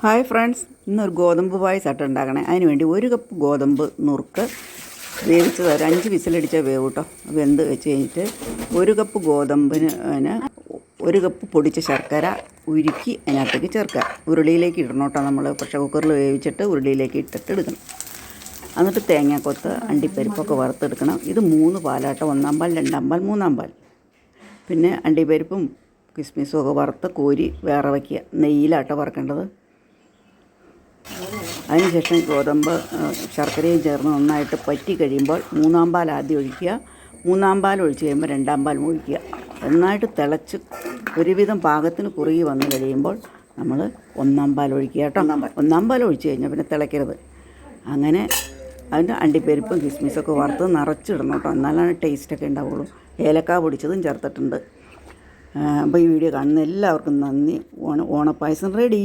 Hi friends, ഇന്നൊരു ഗോതമ്പ് പായസമായിട്ട് ഉണ്ടാക്കണേ. അതിന് വേണ്ടി 1 കപ്പ് ഗോതമ്പ് നുറുക്ക് വേവിച്ചത് ഒരു 5 വിസിലടിച്ച വേവ് കേട്ടോ. വെന്ത് വെച്ച് കഴിഞ്ഞിട്ട് 1 കപ്പ് ഗോതമ്പിന് 1 കപ്പ് പൊടിച്ച ശർക്കര ഉരുക്കി അതിനകത്തേക്ക് ചേർക്കുക. ഉരുളിയിലേക്ക് ഇടണം കേട്ടോ. നമ്മൾ പ്രഷർ കുക്കറിൽ വേവിച്ചിട്ട് ഉരുളിയിലേക്ക് ഇട്ടിട്ട് എടുക്കണം. എന്നിട്ട് തേങ്ങാക്കൊത്ത് അണ്ടിപ്പരിപ്പൊക്കെ വറുത്തെടുക്കണം. ഇത് 3 പാലാട്ടോ. 1-ാം പാൽ, 2-ാം പാൽ, 3-ാം പാൽ. പിന്നെ അണ്ടിപ്പരിപ്പും കിസ്മിസും ഒക്കെ വറുത്ത് കോരി വേറെ വയ്ക്കുക. നെയ്യിലാട്ടോ വറുക്കേണ്ടത്. അതിനുശേഷം ഗോതമ്പ് ശർക്കരയും ചേർന്ന് നന്നായിട്ട് പറ്റി കഴിയുമ്പോൾ 3-ാം പാൽ ആദ്യം ഒഴിക്കുക. 3-ാം പാൽ ഒഴിച്ച് കഴിയുമ്പോൾ 2-ാം പാൽ ഒഴിക്കുക. നന്നായിട്ട് തിളച്ച് ഒരുവിധം പാകത്തിന് കുറുകി വന്ന് കഴിയുമ്പോൾ നമ്മൾ 1-ാം പാൽ ഒഴിക്കുക കേട്ടോ. 1-ാം പാൽ ഒഴിച്ച് കഴിഞ്ഞാൽ പിന്നെ തിളയ്ക്കരുത്. അങ്ങനെ അതിൻ്റെ അണ്ടിപ്പരിപ്പും കിസ്മിസൊക്കെ വറുത്ത് നിറച്ചിടണം കേട്ടോ. എന്നാലാണ് ടേസ്റ്റൊക്കെ ഉണ്ടാവുള്ളൂ. ഏലക്ക പൊടിച്ചതും ചേർത്തിട്ടുണ്ട്. അപ്പോൾ ഈ വീഡിയോ കാണുന്ന എല്ലാവർക്കും നന്ദി. ഓണപ്പായസം റെഡി.